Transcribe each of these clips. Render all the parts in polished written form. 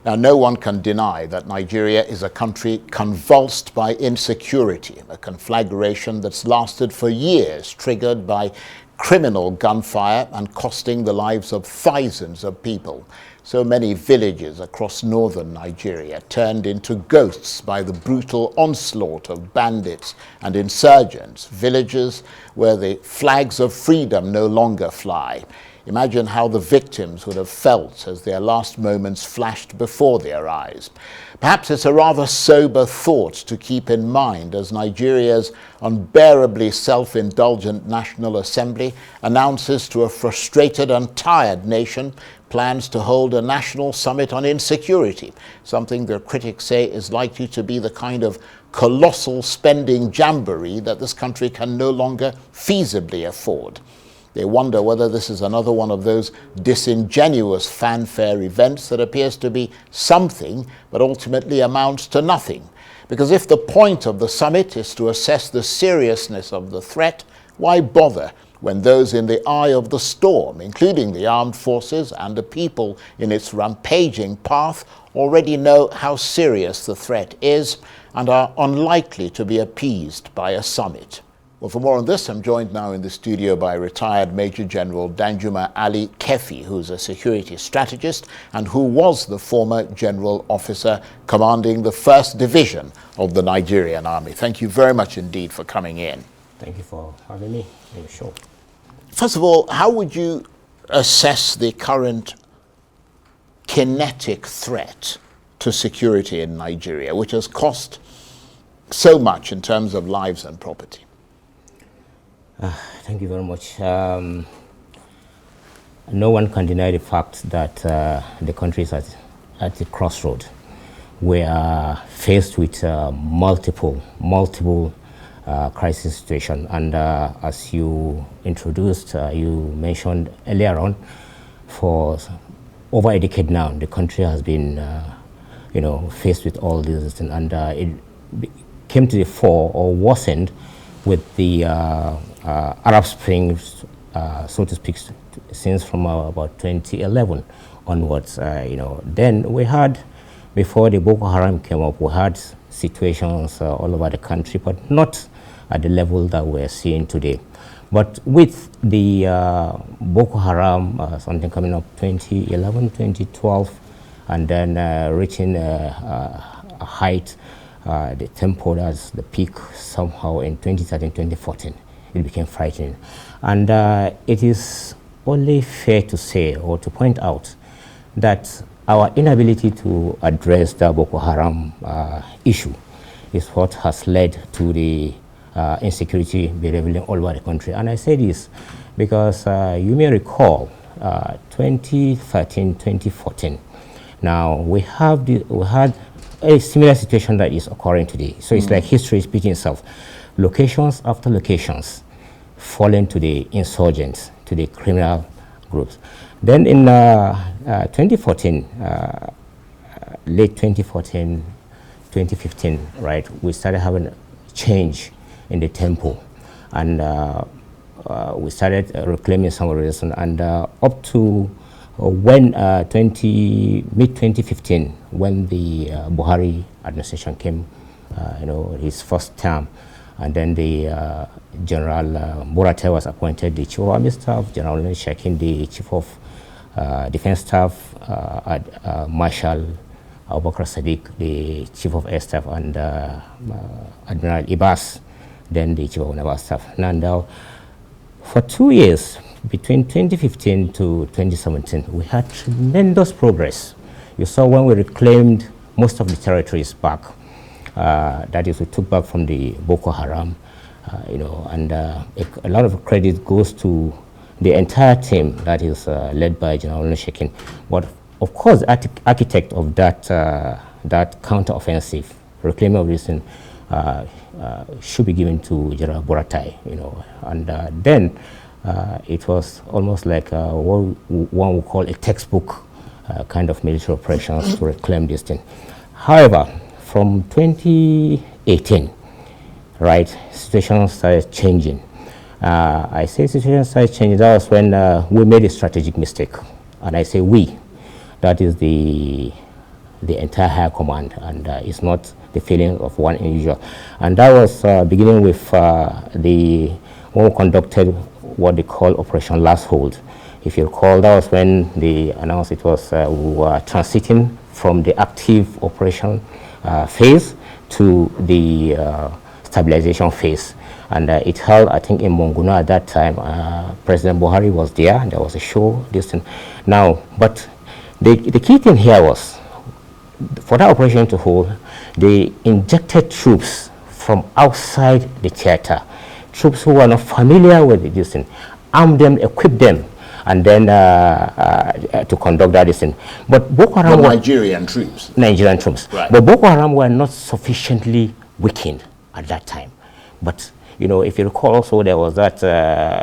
Now, no one can deny that Nigeria is a country convulsed by insecurity, a conflagration that's lasted for years, triggered by criminal gunfire and costing the lives of thousands of people. So many villages across northern Nigeria turned into ghosts by the brutal onslaught of bandits and insurgents, villages where the flags of freedom no longer fly. Imagine how the victims would have felt as their last moments flashed before their eyes. Perhaps it's a rather sober thought to keep in mind as Nigeria's unbearably self-indulgent National Assembly announces to a frustrated and tired nation plans to hold a national summit on insecurity, something their critics say is likely to be the kind of colossal spending jamboree that this country can no longer feasibly afford. They wonder whether this is another one of those disingenuous fanfare events that appears to be something but ultimately amounts to nothing. Because if the point of the summit is to assess the seriousness of the threat, why bother when those in the eye of the storm, including the armed forces and the people in its rampaging path, already know how serious the threat is and are unlikely to be appeased by a summit? Well, for more on this, I'm joined now in the studio by retired Major General Danjuma Ali-Keffi, who's a security strategist and who was the former general officer commanding the 1st Division of the Nigerian Army. Thank you very much indeed for coming in. Thank you for having me. Sure. First of all, how would you assess the current kinetic threat to security in Nigeria, which has cost so much in terms of lives and property? Thank you very much. No one can deny the fact that the country is at a crossroad. We are faced with multiple crisis situations, and as you introduced, you mentioned earlier on, for over a decade now, the country has been, faced with all these things, and it came to the fore or worsened with the Arab Spring, so to speak, since from about 2011 onwards. Then we had, before the Boko Haram came up, we had situations all over the country, but not at the level that we're seeing today. But with the Boko Haram, something coming up 2011, 2012, and then reaching a height, the tempo, that's the peak somehow in 2013, 2014, it became frightening. And it is only fair to say or to point out that our inability to address the Boko Haram issue is what has led to the insecurity behaving all over the country. And I say this because you may recall 2013, 2014. Now we had a similar situation that is occurring today. So it's like history is repeating itself. Locations after locations fallen to the insurgents, to the criminal groups. Then in 2014, late 2014, 2015, right, we started having a change in the tempo, and we started reclaiming some of the reasons, and up to when mid-2015, when the Buhari administration came, his first term, and then the General Burate was appointed the Chief of Army Staff, General Shakin, the Chief of Defense Staff, Marshal Abubakar Sadiq, the Chief of Air Staff, and Admiral Ibas, then the Chief of Naval Staff. Now, for 2 years, between 2015 to 2017, we had tremendous progress. You saw when we reclaimed most of the territories back, that is, we took back from the Boko Haram, and a lot of credit goes to the entire team that is led by General Shekin. But of course, the architect of that counter-offensive reclaiming of this thing should be given to General Buratai, and then it was almost like what one would call a textbook kind of military operations to reclaim this thing. However, from 2018, right, situation started changing. I say situation started changing. That was when we made a strategic mistake, and I say we. That is the the entire high command, and it's not the feeling of one individual. And that was beginning with when we conducted what they call Operation Last Hold. If you recall, that was when they announced it was we were transiting from the active operation phase to the stabilization phase. And it held, I think, in Monguna at that time. President Buhari was there. There was a show. This thing. Now, but the key thing here was, for that operation to hold, they injected troops from outside the theater, troops who were not familiar with this thing, armed them, equipped them, and then to conduct that thing. But Boko Haram were Nigerian troops. Nigerian troops. Right. But Boko Haram were not sufficiently weakened at that time. But you know, if you recall, also there was that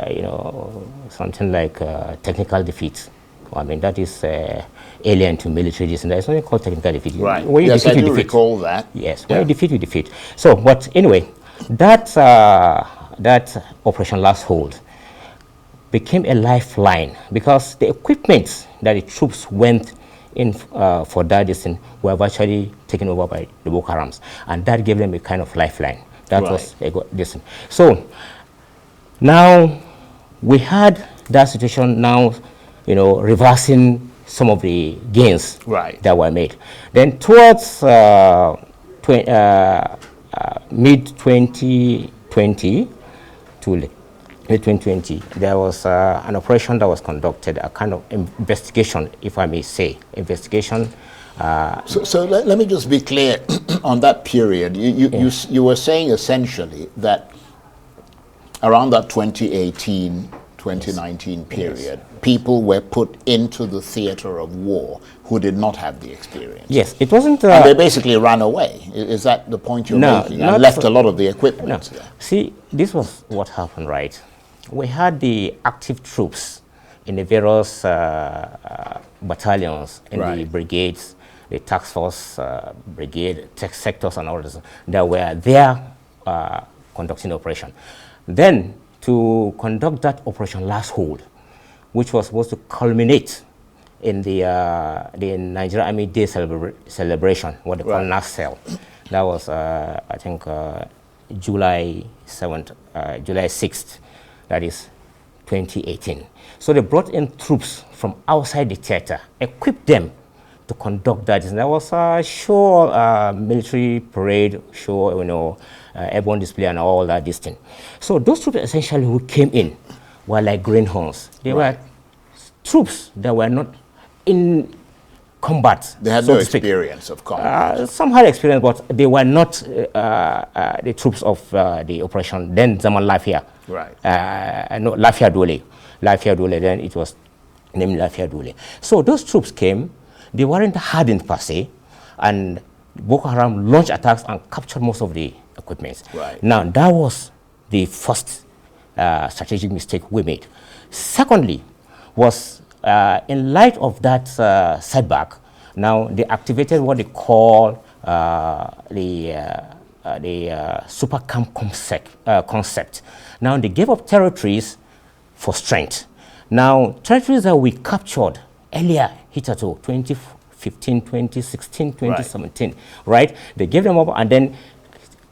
you know, something like technical defeat. I mean, that is alien to military. And there's something called technical defeat. Right. When you yes, defeat, I you do defeat. Recall that. Yes. When you defeat, you defeat. So, but anyway, that Operation Last Hold became a lifeline, because the equipment that the troops went in for that distance were virtually taken over by the Boko Harams, and that gave them a kind of lifeline. That right. was a good distance. So now we had that situation now, you know, reversing some of the gains right. that were made. Then towards mid-2020 to mid-2020, there was an operation that was conducted, a kind of investigation, if I may say, investigation. So let me just be clear on that period. You were saying essentially that around that 2018, 2019 period, yes. people were put into the theater of war who did not have the experience. Yes, it wasn't... and they basically ran away. Is that the point you're making? And left a lot of the equipment no. there. See, this was what happened, right? We had the active troops in the various battalions, in right. the brigades, the task force brigade, tech sectors and all this, that were there conducting the operation. Then, to conduct that Operation Last Hold, which was supposed to culminate in the Nigerian Army Day celebration, what they call right. NASCEL. That was, I think, July 7th, July 6th, that is 2018. So they brought in troops from outside the theater, equipped them to conduct that. And there was a show, military parade, show, you know, airborne display and all that this thing. So those troops essentially who came in were like greenhorns. They right. were troops that were not in combat. They had so no experience of combat. Some had experience, but they were not the troops of the operation. Then Zaman Lafia. Right. No, Lafia Dole. Lafia Dole, then it was named Lafia Dole. So those troops came. They weren't hardened per se, and Boko Haram launched attacks and captured most of the equipment. Right. Now, that was the first strategic mistake we made. Secondly, was in light of that setback, now they activated what they call the super camp concept. Now, they gave up territories for strength. Now, territories that we captured earlier, hitherto, 2015, 2016, 2017, right? They gave them up and then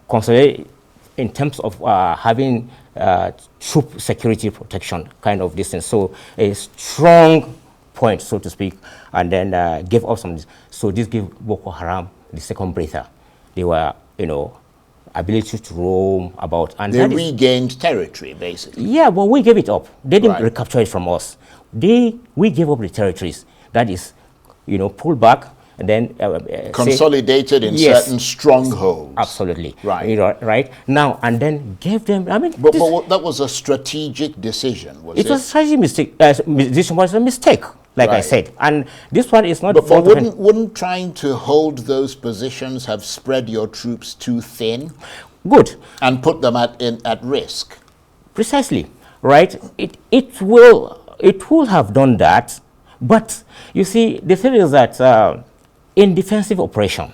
consolidate in terms of having troop security protection kind of distance. So a strong point, so to speak, and then gave up some. So this gave Boko Haram the second breather. They were, you know, ability to roam about. And they regained territory, basically. Yeah, but we gave it up. They didn't right. recapture it from us. We gave up the territories. That is, you know, pulled back and then consolidated in yes, certain strongholds. Absolutely. Right. You know, right now, and then gave them. I mean, but that was a strategic decision. Was it? Was a strategic mistake. This was a mistake, like right. I said, and this one is not. But wouldn't trying to hold those positions have spread your troops too thin? Good. And put them at risk. Precisely. Right. It will have done that. But you see, the thing is that in defensive operation,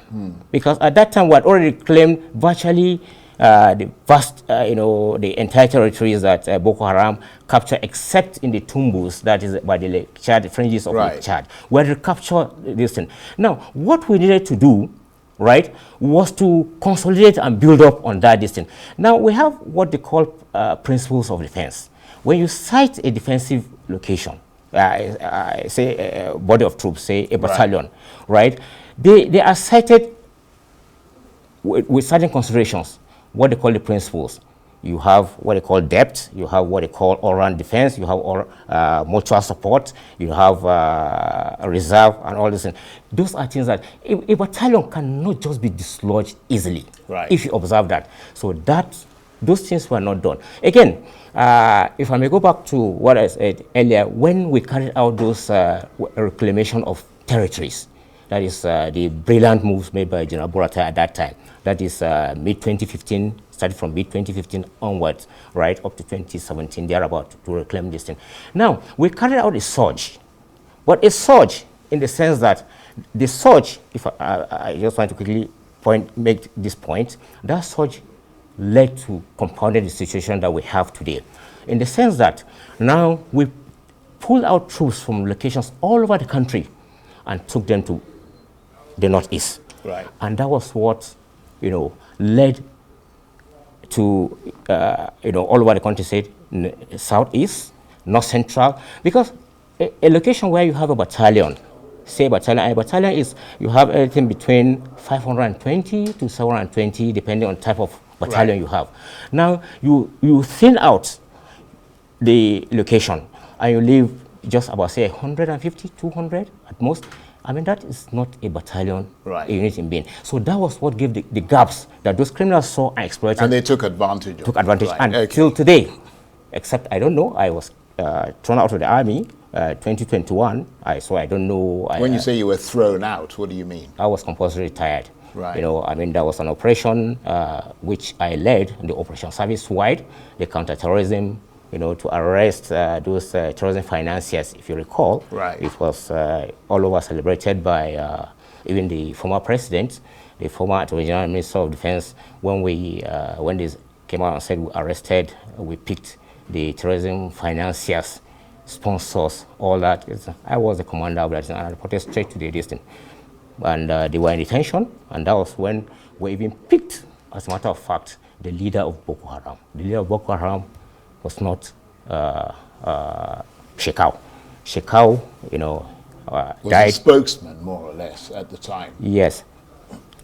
because at that time we had already claimed virtually the vast, the entire territories that Boko Haram captured, except in the Tumbus, that is by the Lake Chad, the fringes of Lake Chad, where they capture this thing. Now, what we needed to do, right, was to consolidate and build up on that distance. Now, we have what they call principles of defense. When you cite a defensive location, say a body of troops, say a battalion, right, they are cited with certain considerations, what they call the principles. You have what they call depth, you have what they call all-round defense, you have mutual support, you have a reserve and all this. Those are things that a battalion cannot just be dislodged easily, if you observe that. So those things were not done. Again, if I may go back to what I said earlier, when we carried out those reclamation of territories, that is the brilliant moves made by General Burata at that time. That is mid-2015, started from mid-2015 onwards, right, up to 2017, they are about to reclaim this thing. Now, we carried out a surge, but a surge in the sense that the surge, if I just want to quickly make this point, that surge led to compounded the situation that we have today, in the sense that now we pulled out troops from locations all over the country and took them to the northeast. And that was what, led to, all over the country, said southeast, north central, because a location where you have a battalion, say a battalion is, you have anything between 520 to 720, depending on type of battalion you have. Now, you thin out the location, and you leave just about, say, 150, 200 at most. I mean, that is not a battalion unit in being. So that was what gave the gaps that those criminals saw and exploited. And they took advantage of it. And until today, except, I don't know, I was thrown out of the army 2021, so I don't know. When you say you were thrown out, what do you mean? I was compulsory retired. I mean, there was an operation which I led, the Operation Service-Wide, the counterterrorism, to arrest those terrorism financiers, if you recall. It was all over celebrated by even the former president, the former Attorney General, Minister of Defense. When they came out and said we arrested, we picked the terrorism financiers, sponsors, all that. I was the commander of that, and I reported straight to the district. And they were in detention, and that was when we even picked, as a matter of fact, the leader of Boko Haram. The leader of Boko Haram was not Shekau. Shekau, was died. a spokesman, more or less, at the time. Yes,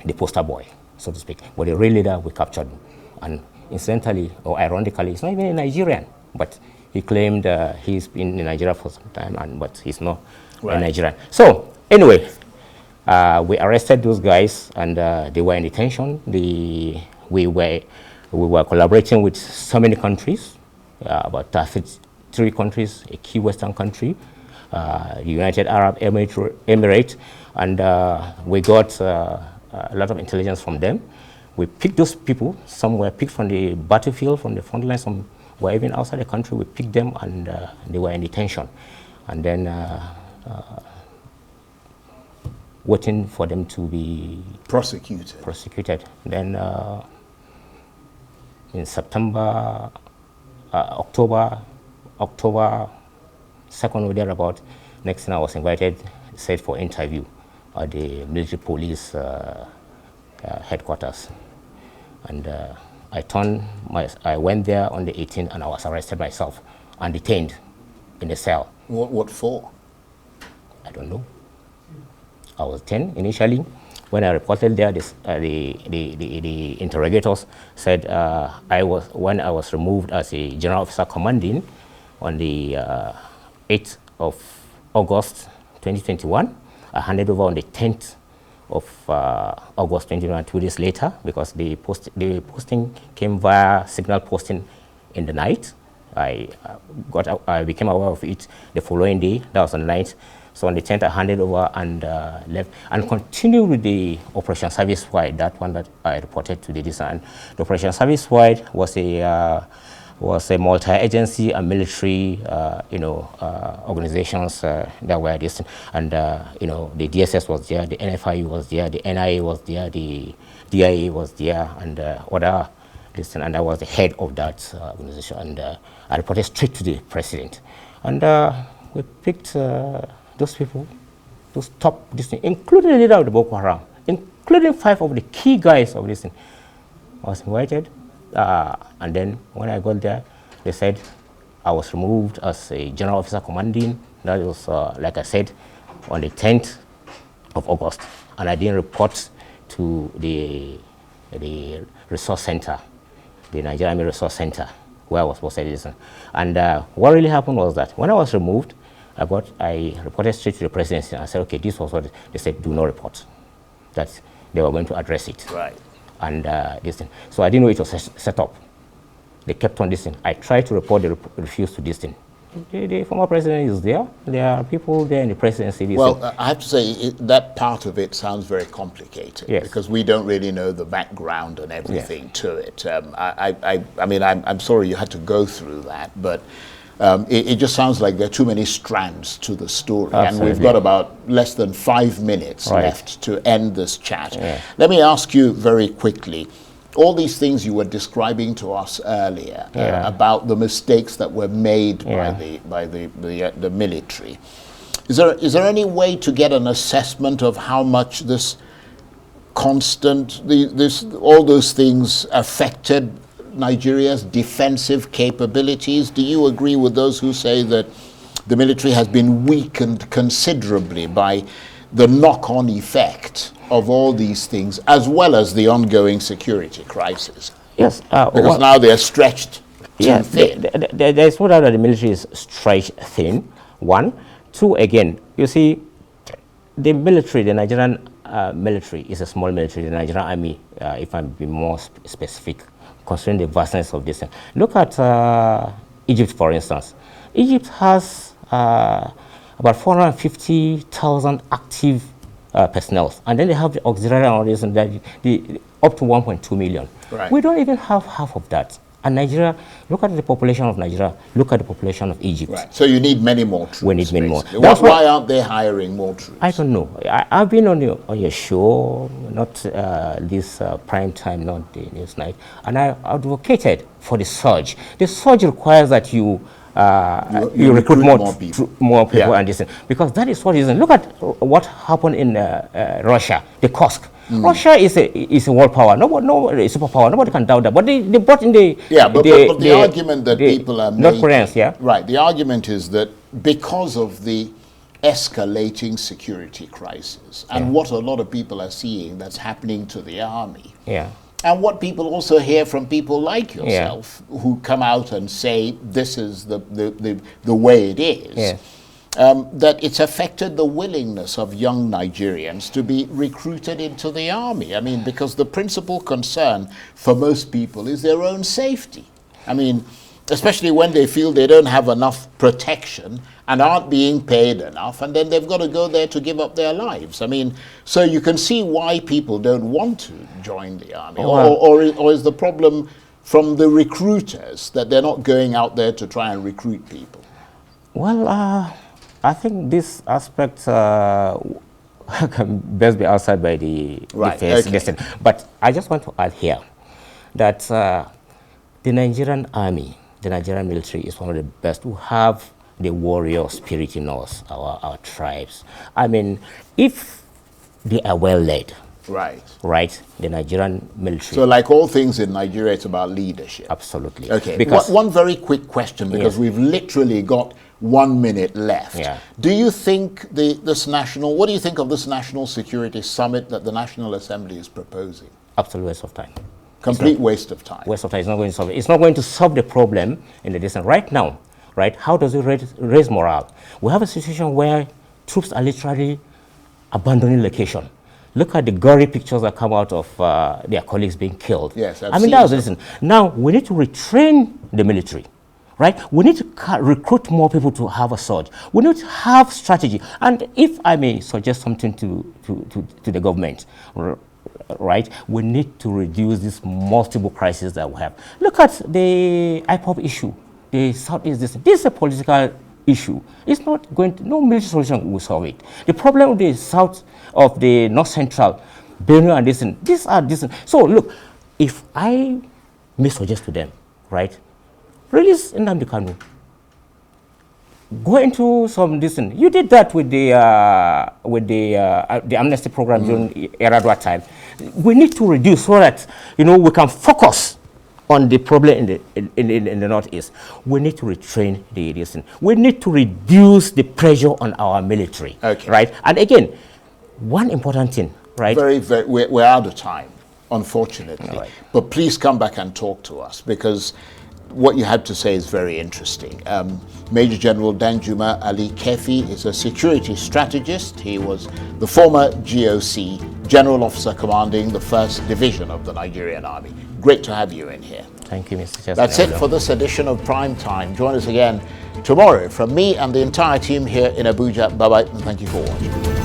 the poster boy, so to speak. But the real leader, we captured him. And incidentally, or ironically, he's not even a Nigerian, but he claimed he's been in Nigeria for some time, but he's not a Nigerian. So, anyway, we arrested those guys, and they were in detention. We were collaborating with so many countries, about 33 countries, a key Western country, the United Arab Emirates, and we got a lot of intelligence from them. We picked those people. Some were picked from the battlefield, from the front line. Some were even outside the country. We picked them, and they were in detention. And then waiting for them to be prosecuted. Then in September, October 2nd or thereabout, next thing I was invited, said for interview at the military police headquarters. And I went there on the 18th, and I was arrested myself and detained in a cell. What for? I don't know. I was 10 initially. When I reported there, the interrogators said when I was removed as a general officer commanding on the 8th of August 2021, I handed over on the 10th of August 2021, 2 days later, because the posting came via signal posting in the night. I became aware of it the following day. That was on the 9th. So on the 10th, I handed over and left, and continued with the Operation Service-Wide, that one that I reported to the design. The Operation Service-Wide was a multi-agency and military, organizations that were this, and the DSS was there, the NFIU was there, the NIA was there, the DIA was there, and other this thing, and I was the head of that organization, and I reported straight to the president. And we picked those people, those top, this thing, including the leader of the Boko Haram, including 5 of the key guys of this thing. I was invited, and then when I got there, they said I was removed as a general officer commanding. That was, like I said, on the 10th of August, and I didn't report to the resource center, the Nigerian Army Resource Center, where I was supposed to listen. And what really happened was that when I was removed, I reported straight to the presidency, and I said, okay, this was what they said, do not report. That they were going to address it. Right. And this thing. So I didn't know it was set up. They kept on this thing. I tried to report, they refused to this thing. The former president is there. There are people there in the presidency. Well, I have to say, that part of it sounds very complicated, yes, because we don't really know the background and everything, yes, to it. I mean, I'm sorry you had to go through that, but it just sounds like there are too many strands to the story. Absolutely. And we've got about less than 5 minutes, right, left to end this chat. Yeah. Let me ask you very quickly, all these things you were describing to us earlier, yeah, about the mistakes that were made, yeah, by the military. Is there any way to get an assessment of how much this constant, all those things affected Nigeria's defensive capabilities? Do you agree with those who say that the military has been weakened considerably by the knock-on effect of all these things, as well as the ongoing security crisis? Yes. Because now they're stretched too thin. There's no doubt that the military is stretched thin, 1. 2, again, you see, the military, the Nigerian military is a small military, the Nigerian army, if I'm being more specific, considering the vastness of this. Look at Egypt, for instance. Egypt has about 450,000 active personnel, and then they have the auxiliary and all this, and that up to 1.2 million. Right. We don't even have half of that. And Nigeria, look at the population of Nigeria, look at the population of Egypt. Right. So you need many more troops. We need many more. Why aren't they hiring more troops? I don't know. I've been on your show, not this prime time, not the news night, and I advocated for the surge. The surge requires that you recruit more people, yeah, and this, because that is what is. Look at what happened in Russia, the Kursk. Russia is a world power. Nobody is superpower. Nobody can doubt that. But they brought in the but the argument that people are making, North Koreans, yeah, right. The argument is that because of the escalating security crisis and, yeah, what a lot of people are seeing that's happening to the army, yeah, and what people also hear from people like yourself, yeah, who come out and say this is the way it is, yeah, that it's affected the willingness of young Nigerians to be recruited into the army. I mean, because the principal concern for most people is their own safety. I mean, especially when they feel they don't have enough protection and aren't being paid enough, and then they've got to go there to give up their lives. I mean, so you can see why people don't want to join the army. Or is the problem from the recruiters, that they're not going out there to try and recruit people? Well, I think this aspect can best be answered by the defense. Okay. But I just want to add here that the Nigerian army, the Nigerian military, is one of the best who have the warrior spirit in us, our tribes. I mean, if they are well led, right, the Nigerian military. So like all things in Nigeria, it's about leadership. Absolutely. Okay, because one very quick question, because, yes, we've literally got 1 minute left. Yeah. Do you think what do you think of this National Security Summit that the National Assembly is proposing? Absolute waste of time. Complete waste of time. Waste of time. It's not going to solve it. It's not going to solve the problem in the distance. Right now, right, how does it raise morale? We have a situation where troops are literally abandoning location. Look at the gory pictures that come out of their colleagues being killed. Yes, I mean, that was, listen, now we need to retrain the military. Right? We need to recruit more people to have a surge. We need to have strategy. And if I may suggest something to the government, right, we need to reduce this multiple crises that we have. Look at the IPOB issue, the Southeast. This is a political issue. It's not going to, no military solution will solve it. The problem with the south of the north central, Benue and these are. So look, if I may suggest to them, right? Release Nnamdi Kanu. Go into some listen. You did that with the amnesty program during Yaradua time. We need to reduce so that we can focus on the problem in the Northeast. We need to retrain the listen. We need to reduce the pressure on our military. Okay. Right. And again, one important thing. Right. We're out of time, unfortunately. Right. But please come back and talk to us, because what you had to say is very interesting. Major General Danjuma Ali-Keffi is a security strategist. He was the former GOC, General Officer commanding the 1st Division of the Nigerian Army. Great to have you in here. Thank you, Mr. Chester. That's it for this edition of Prime Time. Join us again tomorrow from me and the entire team here in Abuja. Bye-bye, and thank you for watching.